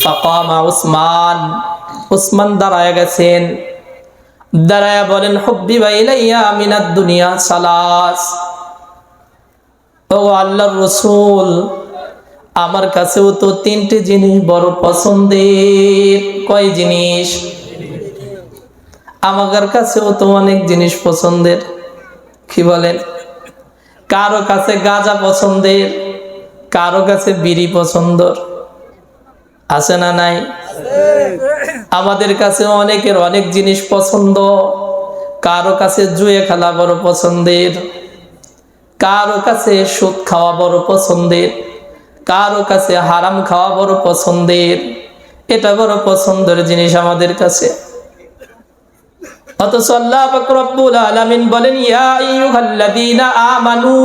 ফাকামা উসমান, উসমান দাঁড়ায় গেছেন, দাঁড়ায় বলেন হুব্বিবা ইলাইয়া মিনাদ দুনিয়া সালাস, ও আল্লাহর রাসূল আমার কাছেও তো তিনটি জিনিস বড় পছন্দের। কয় জিনিস? আমার কাছেও তো অনেক জিনিস পছন্দের। কি বলেন? কারো কাছে গাঁজা পছন্দের, কারো কাছে বিড়ি পছন্দর, আছে না নাই? আমাদের কাছে অনেকের অনেক জিনিস পছন্দ। কারো কাছে জুয়ে খেলা বড় পছন্দের, কারো কাছে সুদ খাওয়া বড় পছন্দের, কারো কাছে হারাম খাওয়া বড় পছন্দের। এটা বড় পছন্দের জিনিস আমাদের কাছে। অথচ আল্লাহ পাক রব্বুল আলামিন বলেন ইয়া আইয়ুহাল্লাযীনা আমানু,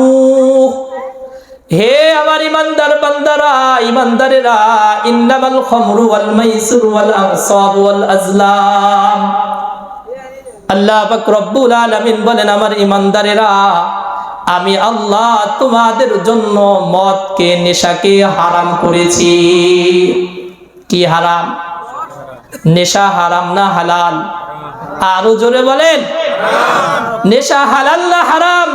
হে আমার ইমানদার বান্দারা, ইমানদারেরা, ইন্নামাল খামরু ওয়াল মাইসিরু ওয়াল আনসাবু ওয়াল আজলাম। আল্লাহ পাক রব্বুল আলামিন বলেন আমার ইমানদারেরা, আমি আল্লাহ তোমাদের জন্য মদকে, নেশাকে হারাম করেছি। কি হারাম? নেশা হারাম না হালাল? আরো জোরে বলেন, নেশা হালাল না হারাম?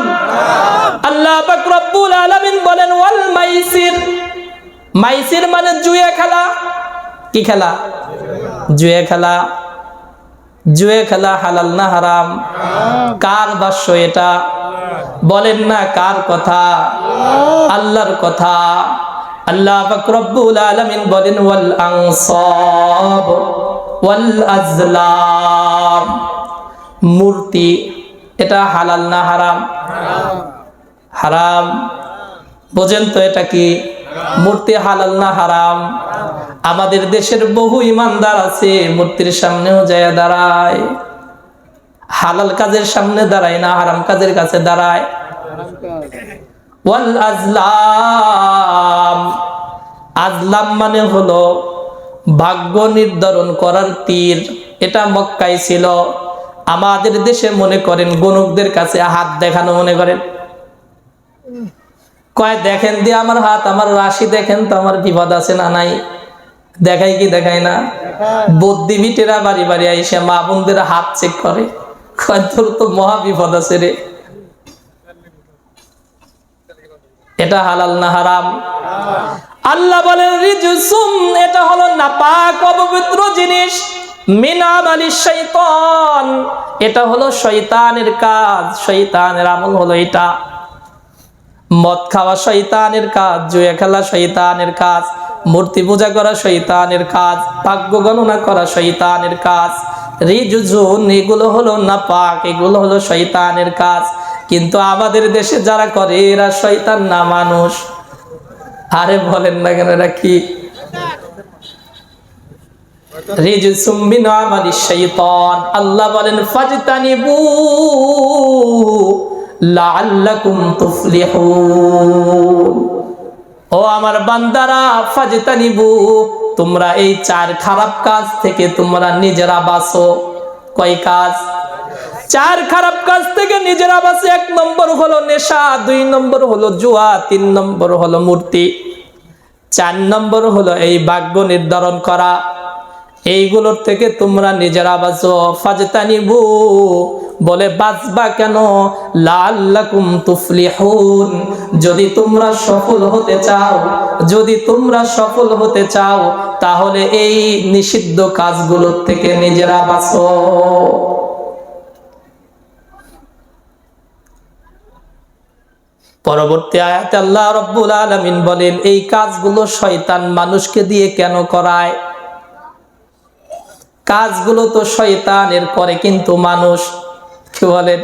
আল্লাহ পাক রব্বুল আলামিন বলেন ওয়াল মাইসির, মাইসির মানে জুয়া খেলা। কি খেলা? জুয়া খেলা। জুয়া খেলা হালাল না হারাম? কার ভাষ্য এটা? বলেন না কার কথা? আল্লাহর কথা। আল্লাহ পাক রব্বুল আলামিন বলেন ওয়াল আনসাব ওয়াল আজলাম, মূর্তি এটা হালাল না হারাম? হারাম। বোঝেন তো এটা কি? মূর্তি হালাল না হারাম? আমাদের দেশের বহু ইমানদার আছে মূর্তির সামনেও যায় দাঁড়ায়, হালাল কাজের সামনে দাঁড়ায় না, হারাম কাজের কাছে দাঁড়ায়। ওয়াল আজলাম, আজলাম মানে হলো ভাগ্য নির্ধারণ করার তীর। এটা মক্কায় ছিল। আমাদের দেশে মনে করেন গণকদের কাছে হাত দেখানো, মনে করেন কয় দেখেন দিয়ে আমার হাত, আমার রাশি দেখেন তো আমার বিপদ আছে না নাই। দেখাই কি দেখায় না? বুদ্ধিবিটেরা বাড়ি বাড়ি আইসা মা বোনদের হাত চেক করে, কয় তোর তো মহা বিপদ আছে রে। এটা হালাল না হারাম? আল্লাহ বলেন রিজসুম, এটা হলো নাপাক অপবিত্র জিনিস, মিন আমালিশ শাইতান, এটা হলো শয়তানের কাজ, শয়তানের আমল হলো এটা। মদ খাওয়া শয়তানের কাজ, জুয়া খেলা শয়তানের কাজ, মূর্তি পূজা করা শয়তানের কাজ, ভাগ্য গণনা করা শয়তানের কাজ। রিজসুন এগুলো হলো নাপাক, এগুলো হলো শয়তানের কাজ। কিন্তু আমাদের দেশে যারা করে এরা শয়তান না মানুষ। আরে বলেন না কেন, এরা কি? রিজসুম মিন আমালিশ শাইতান। আল্লাহ বলেন ফাজতানিবু লাআল্লাকুম তুফলিহুন। ও আমার বান্দারা, ফাজতানিবু, তোমরা এই চার খারাপ কাজ থেকে তোমরা নিজেরা বাঁচো। কয় কাজ? চার খারাপ কাজ থেকে নিজেরা বাঁচে। 1 নম্বর হলো নেশা, 2 নম্বর হলো জুয়া, 3 নম্বর হলো মূর্তি, 4 নম্বর হলো এই ভাগ্য নির্ধারণ করা। এইগুলোর থেকে তোমরা নিজেরা বাঁচো। ফাজতানিবু বলে বাঁচবা কেন? লাআল্লাকুম তুফলিহুন, যদি তোমরা সফল হতে চাও, যদি তোমরা সফল হতে চাও তাহলে এই নিষিদ্ধ কাজগুলোর থেকে নিজেরা বাঁচো। পরবর্তী আয়াতে আল্লাহ রাব্বুল আলামিন বলেন এই কাজগুলো শয়তান মানুষকে দিয়ে কেন করায়? কাজগুলো তো শয়তানের করে, কিন্তু মানুষ। কি বলেন?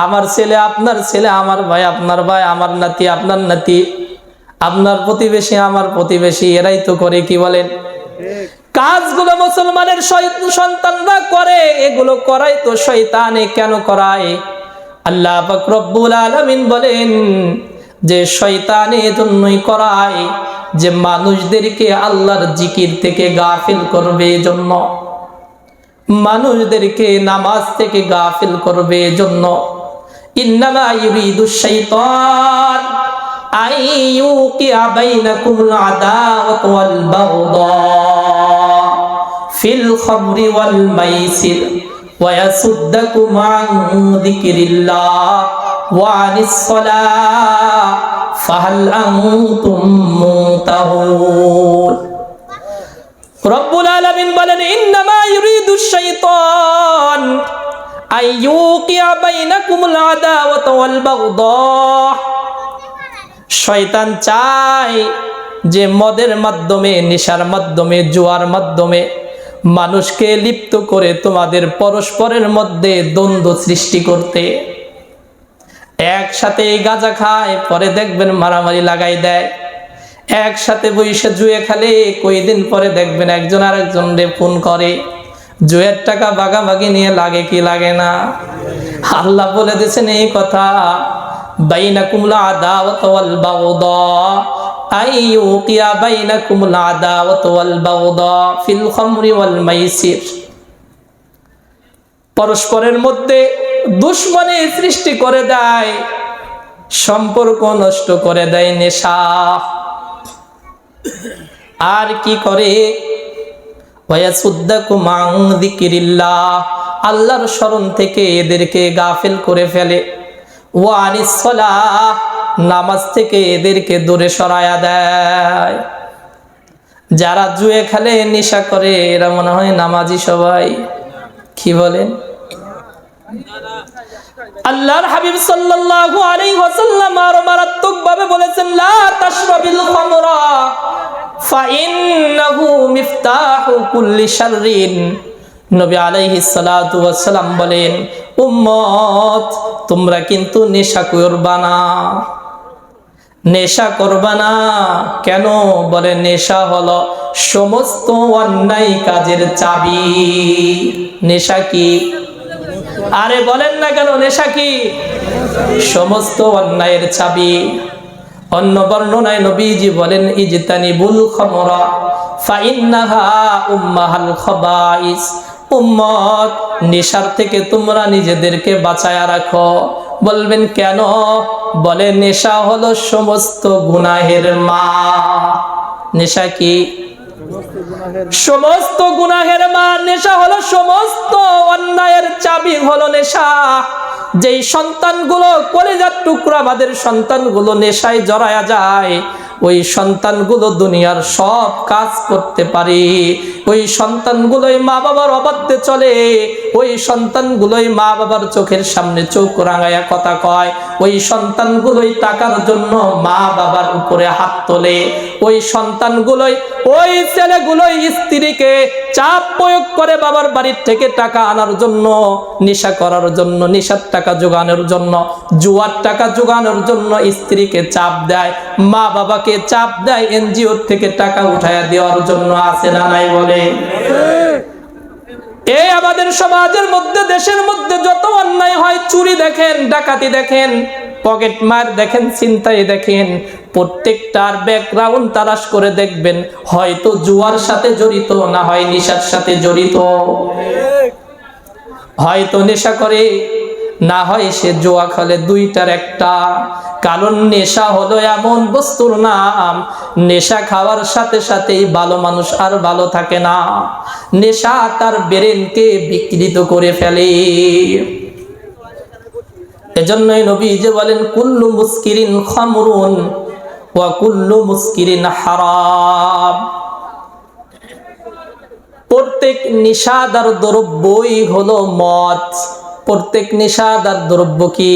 আমার ছেলে আপনার ছেলে, আমার ভাই আপনার ভাই, আমার নাতি আপনার নাতি, আপনার প্রতিবেশী আমার প্রতিবেশী, এরাই তো করে। কি বলেন? কাজগুলো মুসলমানের সন্তানরা করে, এগুলো করাই তো শয়তানে কেন করায়? আল্লাহ পাক রব্বুল আলামিন বলেন যে শয়তানে এজন্যই করায় যে মানুষদেরকে আল্লাহর জিকির থেকে গাফিল করবে, এজন্য মানুষদেরকে নামাজ থেকে গাফিল করবে, এজন্য। ইন্নামা ইউরিদুশ শাইতান আইয়ুকিয়া বাইনাকুমুল আদাওয়াতা ওয়াল বাগদা ফিল খামরি ওয়াল মাইসির ওয়া ইয়াসুদ্দাকুম আন যিকরিল্লাহ ওয়া আনিস সালাহ ফাহাল আনতুম মুনতাহুন। রব্বুল আলামিন বলেন, ইন্নামা ইউরিদুশ শাইতান আইয়ুকিয়া বাইনাকুমুল আদাওয়াতা ওয়াল বাগদা। শয়তান চায় যে মদের মাধ্যমে, নেশার মাধ্যমে, জুয়ার মাধ্যমে মানুষকে লিপ্ত করে তোমাদের পরস্পরের মধ্যে দ্বন্দ্ব সৃষ্টি করতে। একসাথে গাঁজা খায়, পরে দেখবেন মারামারি লাগাই দেয়। একসাথে বসে জুয়ে খেলে, কয়েকদিন পরে দেখবেন একজন আরেকজনকে ফোন করে। জুয়ের টাকা ভাগাভাগি নিয়ে লাগে কি লাগে না? আল্লাহ বলে দিয়েছেন এই কথা, বাইনাকুমুল আদাওয়াতু ওয়াল বাগদা আইয়ুকিয়া বাইনাকুমুল আদাওয়াতু ওয়াল বাগদা ফিল খামরি ওয়াল মাইসির। পরস্পরের মধ্যে দুশমনী সৃষ্টি করে দেয়, সম্পর্ক নষ্ট করে দেয় নেশা। আর কি করে? ওয়ায়াসুদ্দাকুম আন যিকরিল্লাহ, আল্লাহর স্মরণ থেকে এদেরকে গাফিল করে ফেলে। ওয়া আনিস সালাহ, নামাজ থেকে এদেরকে দূরে সরায়া দেয়। যারা জুয়ে খেলে, নেশা করে, এরা মনে হয় নামাজি সবাই। কি বলেন? আল্লাহর হাবিব সাল্লাল্লাহু আলাইহি ওয়াসাল্লাম আরো মারাত্মকভাবে বলেছেন, লা তাশরাবিল খামরা ফাইন্নাহু মিফতাহু কুল্লি শাররিন। নবী আলাইহিস সালাতু ওয়াস সালাম বলেন, উম্মত তোমরা কিন্তু নেশা করবা না, নেশা করবা না। কেন? বলে নেশা হলো সমস্ত অন্যায় কাজের চাবি। নেশা কি? আরে বলেন না কেন নেশা কি? সমস্ত অন্যায়ের চাবি। অন্য বর্ণনায় নবীজি বলেন, ইজতানিবুল খামরা ফাইন্নাহা উম্মাহাল খাবাইস। উম্মত নেশার থেকে তোমরা নিজেদেরকে বাঁচায়া রাখো। বলবেন কেন? বলে নেশা হলো সমস্ত গুনাহের মা। নেশা কি? সমস্ত গুনাহের মা। নেশা হলো সমস্ত অন্যায়ের চাবি, হলো নেশা। যেই সন্তানগুলো কলিজার টুকরা বাদের সন্তানগুলো নেশায় জড়ায়া যায়, ওই সন্তানগুলো দুনিয়ার সব কাজ করতে পারে। ওই সন্তানগুলোই মা বাবার অবাধ্যে চলে। ওই সন্তানগুলোই মা বাবার চোখের সামনে চোখ রাঙায়া কথা কয়। ওই সন্তানগুলোই টাকার জন্য মা বাবার উপরে হাত তোলে। ওই সন্তানগুলোই, ওই ছেলেগুলোই স্ত্রীকে চাপ প্রয়োগ করে বাবার বাড়ির থেকে টাকা আনার জন্য, নেশা করার জন্য, নেশার টাকা জোগানোর জন্য, জুয়ার টাকা জোগানোর জন্য স্ত্রীকে চাপ দেয়, মা বাবাকে চাপ দেয় এনজিওর থেকে টাকা উঠায়া দেওয়ার জন্য। আছে না নাই? বলে এই আমাদের সমাজের মধ্যে, দেশের মধ্যে যত অন্যায় হয়, চুরি দেখেন, ডাকাতি দেখেন, পকেট মার দেখেন, ছিনতাই দেখেন, প্রত্যেকটার ব্যাকগ্রাউন্ড তালাশ করে দেখবেন, হয়তো জুয়ার সাথে জড়িত, না হয় নেশার সাথে জড়িত। হয়তো নেশা করে, না হয় সে জুয়া খেলে, দুইটার একটা। কারণ নেশা হলো এমন বস্তুর নাম, নেশা খাওয়ার সাথে সাথেই ভালো মানুষ আর ভালো থাকে না। নেশা তার ব্রেনকে বিকৃত করে ফেলে। এজন্যই নবী যে বলেন, কুল্লু মুস্কিরিন খামরুন ওয়া কুল্লু মুস্কিরিন হারাম। প্রত্যেক নেশাদার দ্রব্যই হলো মদ। প্রত্যেক নেশাদার দ্রব্য কি?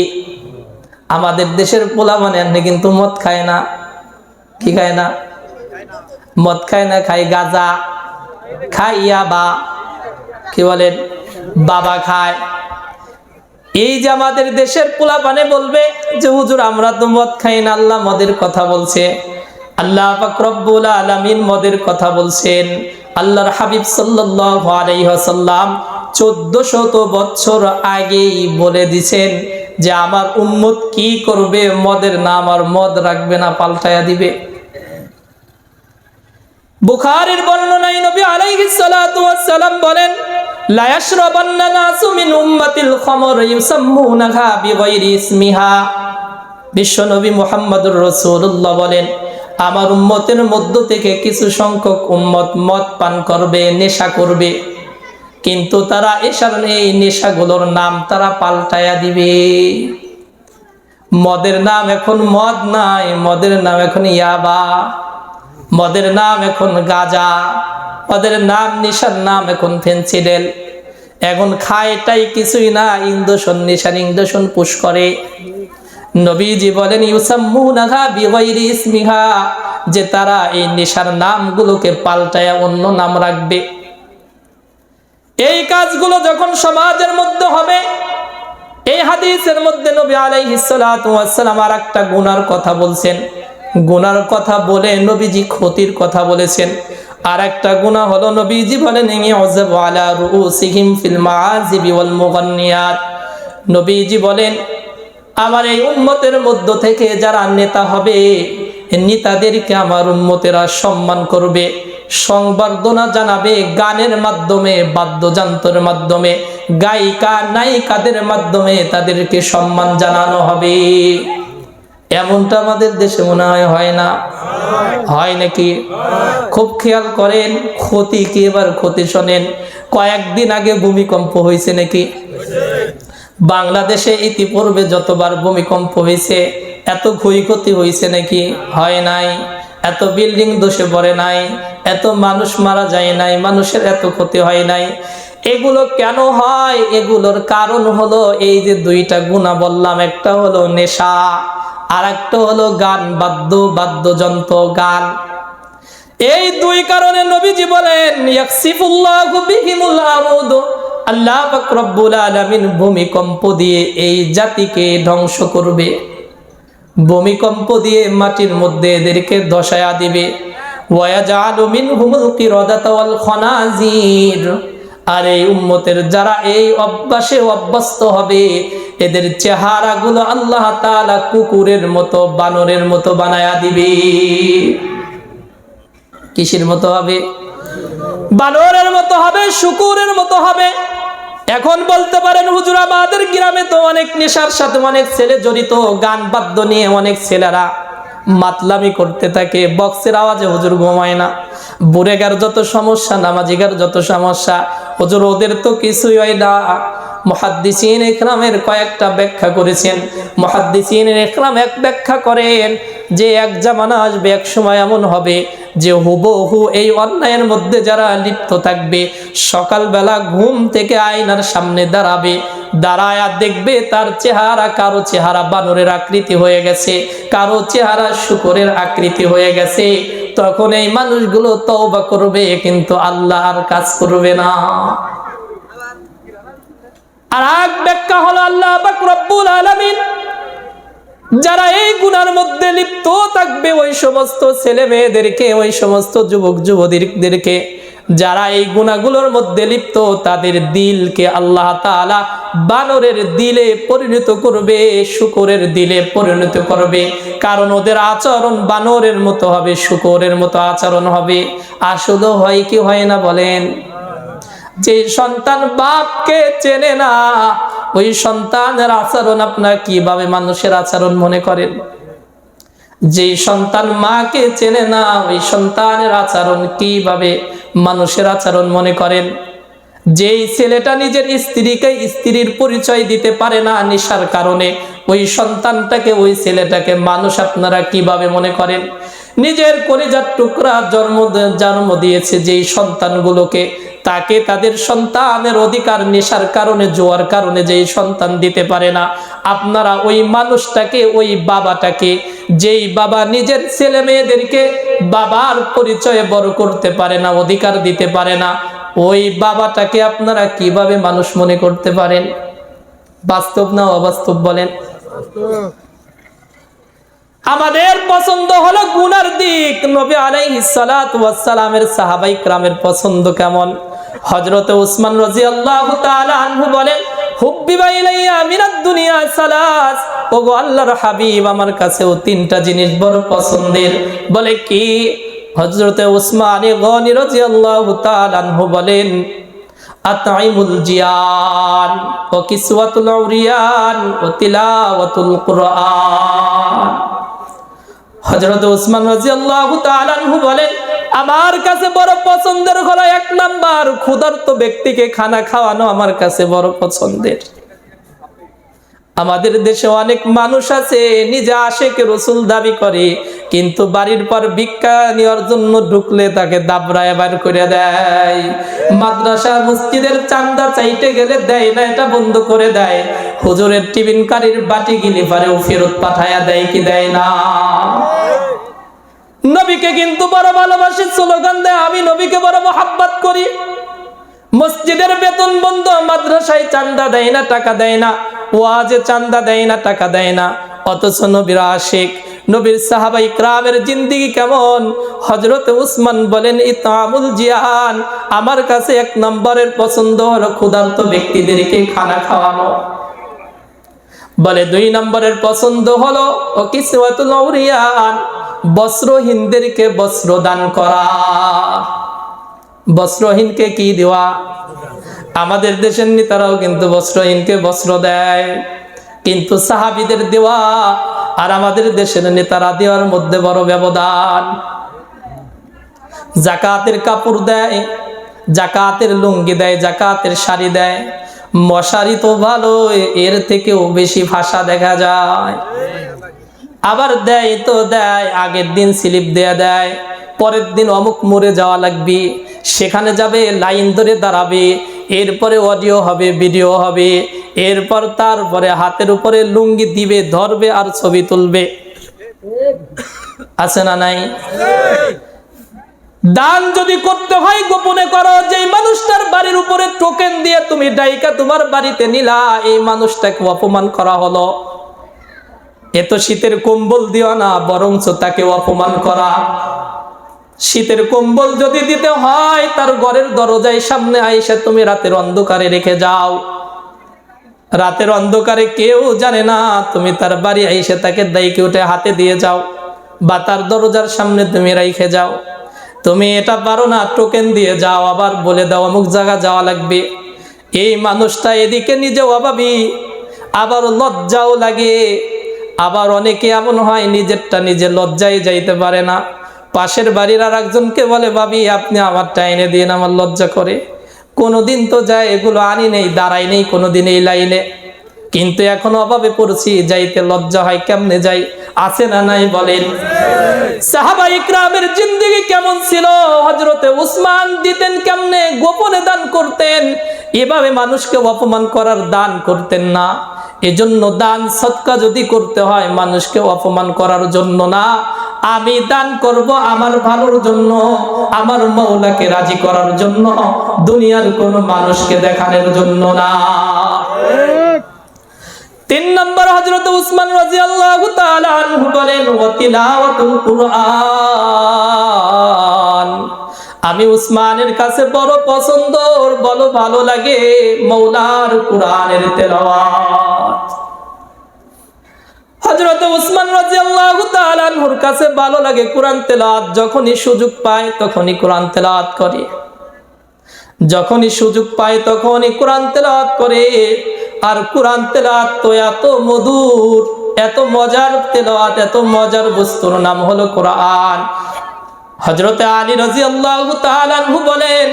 আমাদের দেশের পোলা মানে আপনি কিন্তু মদ খায় না। কি খায় না? মদ খায় না, খায় গাঁজা, খায় ইয়াবা। কি বলেন? বাবা খায়। এই যে আমাদের দেশের পোলা পানে বলবে যে হুজুর আমরা তো মদ খাই না, আল্লাহ মদের কথা বলছে। আল্লাহ পাক রব্বুল আলামিন মদের কথা বলছেন। আল্লাহর হাবিব সাল্লাল্লাহু আলাইহি ওয়াসাল্লাম 1400 বছর আগেই বলে দিয়েছেন যে আমার উম্মত কি করবে, মদের নাম আর মদ রাখবে না, পাল্টায়া দিবে। বুখারীর বর্ণনায় নবী আলাইহিস সালাতু ওয়াস সালাম বলেন, লা ইয়াশরাবান্না নাসু মিন উম্মাতিল খামর ইউসাম্মুনাহা বিগাইরি ইসমিহা। বিশ্বনবী মুহাম্মদুর রাসূলুল্লাহ বলেন, আমার উম্মতের মধ্য থেকে কিছু সংখ্যক উম্মত মদ পান করবে, নেশা করবে, কিন্তু তারা এই নেশাগুলোর নাম তারা পাল্টায়া দিবে। মদের নাম এখন মদ নাই, মদের নাম এখন ইয়াবা, মদের নাম এখন গাঁজা, মদের নাম, নেশার নাম এখন ফেন্সিডেল। এখন খায় এটাই কিছুই না, ইন্দোসন, নেশার ইন্দোসন পুশ করে। নবীজি বলেন ইউসাম্মুনাহা বিগাইরি ইসমিহা, যে তারা এই নেশার নামগুলোকে পাল্টায়া অন্য নাম রাখবে। এই কাজগুলো যখন সমাজের মধ্যে হবে, এই হাদিসের মধ্যে নবী আলাইহিস সালাতু ওয়াস সালাম আরেকটা গুনার কথা বলছেন। গুনার কথা বলে নবীজি ক্ষতির কথা বলেছেন। আর একটা গুনাহ হলো, নবীজি বলেন ইউযাবু আলা রুউসিহিম ফিল মাআজিবি ওয়াল মুগান্নিয়াত। নবীজি বলেন আমার এই উম্মতের মধ্য থেকে যারা নেতা হবে, নেতাদেরকে আমার উম্মতেরা সম্মান করবে, সংবর্ধনা জানাবে গানের মাধ্যমে, বাদ্যযন্ত্রের মাধ্যমে, গায়িকা নায়িকাদের মাধ্যমে তাদেরকে সম্মান জানানো হবে। এমনটা আমাদের দেশে মনে হয় না? হয় নাকি? খুব খেয়াল করেন, ক্ষতি কি এবার ক্ষতি শোনেন। কয়েকদিন আগে ভূমিকম্প হয়েছে নাকি? বাংলাদেশে ইতিপূর্বে যতবার ভূমিকম্প হয়েছে এত ক্ষয়ক্ষতি হয়েছে নাকি? হয় নাই। এত বিল্ডিং ধসে পড়ে নাই, এত মানুষ মারা যায় নাই, মানুষের এত ক্ষতি হয় নাই। এগুলো কেন হয়? এগুলোর কারণ হলো এই যে দুইটা গুনাহ বললাম, একটা হলো নেশা, আর একটা হলো গান, বাদ্যযন্ত্র, গান। এই দুই কারণে নবীজি বলেন ইয়াকসিফুল্লাহু বিহিমুল আমুদ, আল্লাহ পাক রব্বুল আলামিন ভূমিকম্প দিয়ে এই জাতিকে ধ্বংস করবে, ভূমিকম্প দিয়ে মাটির মধ্যে এদেরকে ধসায়া দিবে। ওয়ায়াজালু মিনহুমুল কিরাদাতা ওয়াল খানাজির, আর এই উম্মতের যারা এই অভ্যাসে অভ্যস্ত হবে, এদের চেহারাগুলো আল্লাহ তাআলা কুকুরের মতো, বানরের মতো বানায়া দিবে। কিসের মতো হবে? বানরের মতো হবে, শুকুরের মতো হবে। এখন বলতে পারেন হুজুর আমাদের গ্রামে তো অনেক নেশার সাথে অনেক ছেলে জড়িত, গান বাদ্য নিয়ে অনেক ছেলেরা মাতলামি করতে থাকে, বক্সের আওয়াজে হুজুর ঘুমায় না, বুড়েগার যত সমস্যা, নামাজিগার যত সমস্যা, হুজুর ওদের তো কিছুই হয় না। মুহাদ্দিসিন ইকরামের কয়েকটা ব্যাখ্যা করেছেন। মুহাদ্দিসিন ইকরাম এক ব্যাখ্যা করেন যে এক জামানা আসবে, এক সময় এমন হবে যে হুবহু এই অন্যায়ের মধ্যে যারা লিপ্ত থাকবে, সকালবেলা ঘুম থেকে আয়নার সামনে দাঁড়াবে, দাঁড়ায়া দেখবে তার চেহারা, কারো চেহারা বানরের আকৃতি হয়ে গেছে, কারো চেহারা শুকরের আকৃতি হয়ে গেছে। তখন এই মানুষগুলো তওবা করবে, কিন্তু আল্লাহ আর কাজ করবে না। আর এক ব্যাখ্যা হলো আল্লাহ পাক রব্বুল আলামিন যারা এই গুনার মধ্যে লিপ্ত থাকবে, ওই সমস্ত ছেলে মেয়েদেরকে, ওই সমস্ত যুবক যুবতীদেরকে যারা এই গুনাহগুলোর মধ্যে লিপ্ত, তাদের দিলকে আল্লাহ তাআলা বানরের দিলে পরিণত করবে, শুকরের দিলে পরিণত করবে। কারণ ওদের আচরণ বানরের মতো হবে, শুকরের মতো আচরণ হবে। আসলে হয় কি হয় না বলেন? যে সন্তান বাপকে চেনে না, ওই সন্তানের আচরণ আপনার কিভাবে মানুষের আচরণ মনে করেন? যে সন্তান মাকে চেনে না, ওই সন্তানের আচরণ কিভাবে মানুষের আচরণ মনে করেন? যেই ছেলেটা নিজের স্ত্রীকে স্ত্রীর পরিচয় দিতে পারে না নেশার কারণে, ওই সন্তানটাকে, ওই ছেলেটাকে মানুষ আপনারা কিভাবে মনে করেন? নিজের কলিজার টুকরা জন্ম দিয়েছে যেই সন্তানগুলোকে, তাকে তাদের সন্তানের অধিকার নেশার কারণে, জোয়ার কারণে যেই সন্তান দিতে পারে না, আপনারা ওই মানুষটাকে, ওই বাবাটাকে, যেই বাবা নিজের ছেলে মেয়েদেরকে বাবার পরিচয়ে বড় করতে পারে না, অধিকার দিতে পারে না, ওই বাবাটাকে আপনারা কিভাবে মানুষ মনে করতে পারেন? বাস্তব না অবাস্তব বলেন? আমাদের পছন্দ হলো গুনার দিক। নবী আলাইহিস সালাতু ওয়াস সালামের সাহাবায়ে কিরামের পছন্দ কেমন? হযরত উসমান রাদিয়াল্লাহু তাআলা আনহু বলেন হুব্বিবা ইলাইয়া মিনাদ দুনিয়া সালাস, ওগো আল্লাহর হাবিব আমার কাছেও তিনটা জিনিস বড় পছন্দের। বলে কি? হযরত উসমান গনি রাদিয়াল্লাহু তাআলা আনহু বলেন আতাইমুল জিয়ান ওয়া কিসওয়াতুল উরিয়ান ওয়া তিলাওয়াতুল কুরআন। হযরত উসমান রাদিয়াল্লাহু তাআলা আনহু বলেন, আমার কাছে বড় পছন্দের হলো 1 নাম্বার ক্ষুধার্ত ব্যক্তিকে খানা খাওয়ানো আমার কাছে বড় পছন্দের। আমাদের দেশে অনেক মানুষ আছে নিজে আশেকে রাসূল দাবি করে, কিন্তু বাড়ির পর ভিক্ষা নেওয়ার জন্য ঢুকলে তাকে দাবড়ায় বার করে দেয়। মাদ্রাসা মসজিদের চাঁদা চাইতে গেলে দেয় না, এটা বন্ধ করে দেয়। হুজুরের টিফিন কারির বাটি গিলি পারেও ফেরত পাঠায়া দেয় কি দেয় না? নবীকে কিন্তু বড় ভালোবাসি, স্লোগান দেয় আমি নবীকে বড় মহব্বত করি। মসজিদের বেতন বন্ধ, মাদ্রাসায় চাঁদা দেয় না, টাকা দেয় না, ওয়াজে চাঁদা দেয় না, টাকা দেয় না, অথচ নবীর আশিক, নবীর সাহাবা ইকরামের জিন্দেগি কেমন? হযরত উসমান বলেন, ইতামুল জিয়ান, আমার কাছে 1 নম্বরের পছন্দ হলো ক্ষুধার্ত ব্যক্তিদেরকে খানা খাওয়ানো। বলে 2 নম্বরের পছন্দ হলো ও কিসওয়াতুল আউরিয়ান, বস্ত্রহীনদেরকে বস্ত্র দান করা। বস্ত্রহীনকে কি দেওয়া? আমাদের দেশের নেতারাও কিন্তু বস্ত্রহীনকে বস্ত্র দেয়, কিন্তু সাহাবীদের দেওয়া আর আমাদের দেশের নেতারা দেওয়ার মধ্যে বড় ব্যবধান। যাকাতের কাপড় দেয়, যাকাতের লুঙ্গি দেয়, যাকাতের শাড়ি দেয়, মশারি তো ভালো, এর থেকেও বেশি ভাষা দেখা যায়। আবার দেয় তো দেয়, আগের দিন স্লিপ দেয়া দেয়, পরের দিন অমুক মোড়ে যাওয়া লাগবে, সেখানে যাবে, লাইন ধরে দাঁড়াবে, এরপরে অডিও হবে, ভিডিও হবে, এরপর তারপরে হাতের উপরে লুঙ্গি দিবে, ধরবে আর ছবি তুলবে। আছে না নাই? দান যদি করতে হয় গোপনে করো। যে মানুষটার বাড়ির উপরে টোকেন দিয়ে তুমি ডাইকা তোমার বাড়িতে নিলা, এই মানুষটাকে অপমান করা হলো। এত শীতের কম্বল দিও না, বরঞ্চ তাকে অপমান করা। শীতের কম্বল যদি দিতে হয়, তার ঘরের দরজায় সামনে আইসা তুমি রাতের অন্ধকারে রেখে যাও। রাতের অন্ধকারে কেউ জানে না, তুমি তার বাড়ি আইসে তাকে দাইকে উঠে হাতে দিয়ে যাও, বা তার দরজার সামনে তুমি রেখে যাও। তুমি এটা পারো না, টোকেন দিয়ে যাও, আবার বলে দাও অমুক জায়গা যাওয়া লাগবে। এই মানুষটা এদিকে নিজেও অভাবী, আবার লজ্জাও লাগে। আবার অনেকে এমন হয় নিজেরটা নিজে লজ্জায় যাইতে পারে না, পাশের বাড়ির আর একজনকে বলে, ভাবি আপনি আমারটা এনে দিন, আমার লজ্জা করে। কোনোদিন তো যায় এগুলো আনি নেই, দাঁড়াই নেই কোনোদিন এই লাইনে, কিন্তু এখন অভাবে পড়ছি, যাইতে লজ্জা হয়, কেমনে যাই? আছে না নাই বলেন? সাহাবা ইকরামের জিন্দেগি কেমন ছিল? হযরতে উসমান দিতেন কেমনে? গোপনে দান করতেন, এভাবে মানুষকে অপমান করার দান করতেন না। এজন্য দান সদকা যদি করতে হয় মানুষকে অপমান করার জন্য না, আমি দান করব আমার ভালোর জন্য, আমার মাওলাকে রাজি করার জন্য, দুনিয়ার কোন মানুষকে দেখানোর জন্য না। 3 নম্বর হযরত উসমান রাদিয়াল্লাহু তাআলা আনহু বলেন, ওয়া তিলাওয়াতুল কুরআন, আমি উসমানের কাছে বড় পছন্দ, বড় ভালো লাগে মাওলার কুরআনের তেলাওয়াত। হযরত উসমান রাদিয়াল্লাহু তাআলা আনহুর কাছে ভালো লাগে কুরআন তেলাওয়াত। যখনই সুযোগ পায় তখনই কুরআন তেলাওয়াত করে, যখনই সুযোগ পায় তখনই কুরআন তেলাওয়াত করে। আর কুরআন তেলাওয়াত তো এত মধুর, এত মজার তেলাওয়াত, এত মজার বস্তুর নাম হলো কুরআন। হযরতে আলী রাদিয়াল্লাহু তাআলা আনহু বলেন,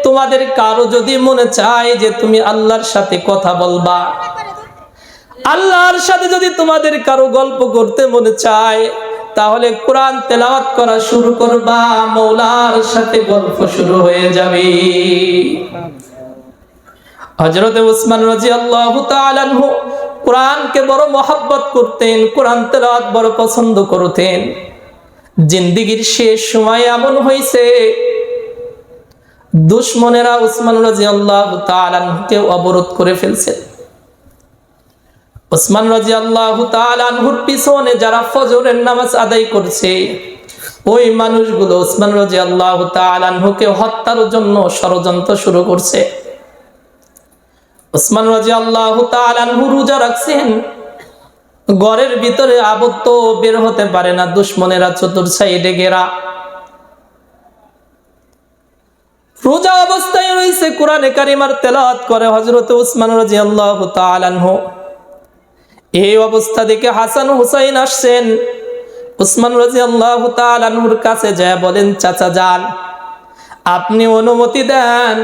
তোমাদের কারো যদি মনে চায় যে তুমি আল্লাহর সাথে কথা বলবা, আল্লাহর সাথে যদি তোমাদের কারো গল্প করতে মনে চায়, তাহলে কোরআন তেলাওয়াত করা শুরু করবা, মাওলার সাথে গল্প শুরু হয়ে যাবে। হযরত উসমান রাদিয়াল্লাহু তাআলা আনহু কোরআনকে বড় মহব্বত করতেন, কোরআন তেলাওয়াত বড় পছন্দ করতেন। জিন্দেগীর শেষ সময় এমন হয়েছে, দুশমনেরা উসমান রাদিয়াল্লাহু তাআলা আনহুকে অবরোধ করে ফেলছে। উসমান রাদিয়াল্লাহু তাআলা আনহুর পিছনে যারা ফজরের নামাজ আদায় করছে, ওই মানুষগুলো উসমান রাদিয়াল্লাহু তাআলা আনহুকে হত্যার জন্য ষড়যন্ত্র শুরু করছে। উসমান রাদিয়াল্লাহু তাআলা আনহু রোজা রাখছেন, ঘরের ভিতরে আবদ্ধ, বের হতে পারে না, দুশমনেরা চতুর সাইডে ঘেরা। রোজা অবস্থায় রয়েছে, কোরআনে কারিমার তেলাওয়াত করে হযরত উসমান রাদিয়াল্লাহু তাআলা আনহু। এই অবস্থা দেখে হাসান হুসাইন আসছেন, উসমান রাদিয়াল্লাহু তাআলা আনহুর কাছে যায় বলেন, চাচা যান, আপনি অনুমতি দেন,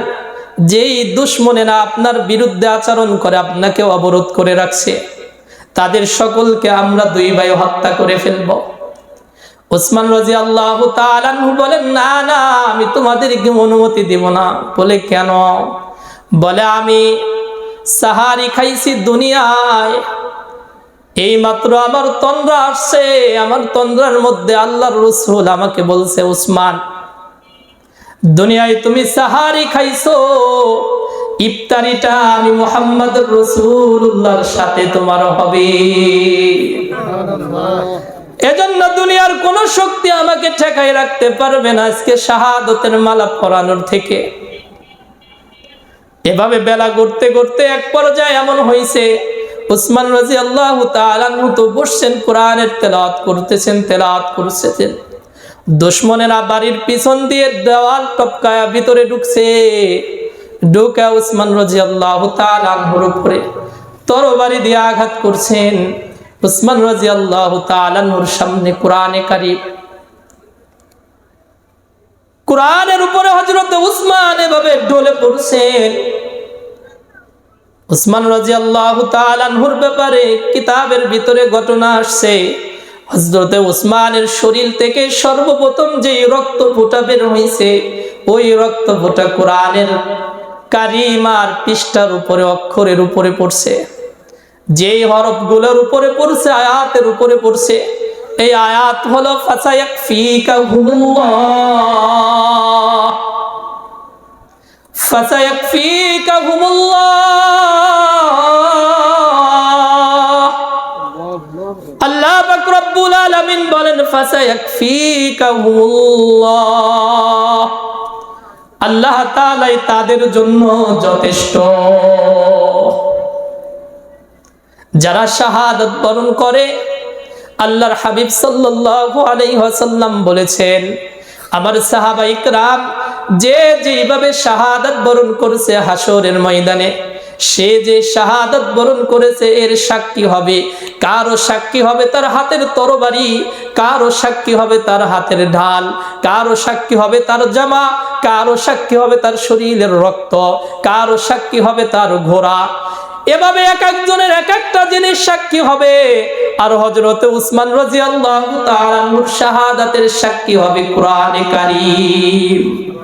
যেই দুশমনেরা আপনার বিরুদ্ধে আচরণ করে, আপনাকে অবরোধ করে রাখছে, তাদের সকলকে আমরা দুই ভাই হত্যা করে ফেলব। উসমান রাদিয়াল্লাহু তাআলা আনহু বলেন, না না, আমি তোমাদেরকে অনুমতি দেব না। বলে কেন? বলে আমি সাহারি খাইছি দুনিয়ায়, এই মাত্র আমার তন্দ্রা আসছে, আমার তন্দ্রার মধ্যে আল্লাহর রাসূল আমাকে বলছে, উসমান, দুনিয়ায় তুমি সাহারি খাইছো, ইফতারিটা আমি মুহাম্মদুর রাসূলুল্লাহর সাথে তোমার হবে। এজন্য দুনিয়ার কোন শক্তি আমাকে ঠেকাই রাখতে পারবে না আজকে শাহাদাতের মালা পরানোর থেকে। এভাবে বেলা গড়তে গড়তে এক পর্যায়ে এমন হয়েছে, উসমান রাদিয়াল্লাহু তাআলা আনহু তো বসছেন, কোরআনের তেলাওয়াত করতেছেন, দুশমনেরা বাড়ির পিছন দিয়ে দেওয়াল টপকায়া ভিতরে ঢুকছে, ঢুকা উসমান রাদিয়াল্লাহু তাআলা আনহুর উপরে তরবারি দিয়ে আঘাত করছেন। উসমান রাদিয়াল্লাহু তাআলা আনহুর সামনে কোরআনে কারীম, কোরআনের উপরে হযরত উসমান এভাবে ঢলে পড়ছেন। উসমান রাদিয়াল্লাহু তাআলা আনহুর ব্যাপারে কিতাবের ভিতরে ঘটনা আসছে, হযরত উসমানের শরীর থেকে সর্বপ্রথম যে রক্ত ফোঁটা বের হয়েছে, ওই রক্ত ফোঁটা কোরআনের কারিমার পৃষ্ঠার উপরে, অক্ষরের উপরে পড়ছে। যেই হরফগুলোর উপরে পড়ছে, আয়াতের উপরে পড়ছে, এই আয়াত হলো ফাসায়াকফিকাহুমুল্লাহ, ফাসায়াকফিকাহুমুল্লাহ। আল্লাহ পাক রব্বুল আলামিন বলেন, ফাসায়াকফিকাহুমুল্লাহ, আল্লাহ তাআলাই তাদের জন্য যথেষ্ট। যারা শাহাদাত বরণ করে, আল্লাহর হাবিব সাল্লাল্লাহু আলাইহি ওয়াসাল্লাম বলেছেন, আমার সাহাবায়ে কেরাম যে যেভাবে শাহাদাত বরণ করেছে হাসরের ময়দানে, সে যে শাহাদাত বরণ করেছে এর সাক্ষী হবে, কারো সাক্ষী হবে তার হাতের তরবারি, কারো সাক্ষী হবে তার হাতের ঢাল, কারো সাক্ষী হবে তার জামা, কারো সাক্ষী হবে তার শরীরের রক্ত, কারো সাক্ষী হবে তার ঘোড়া। এভাবে এক একজনের এক একটা জিনিস সাক্ষী হবে। আর হযরত উসমান রাদিয়াল্লাহু তাআলা আনহুর শাহাদাতের সাক্ষী হবে কোরআনে কারীম।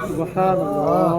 সুবহানাল্লাহ।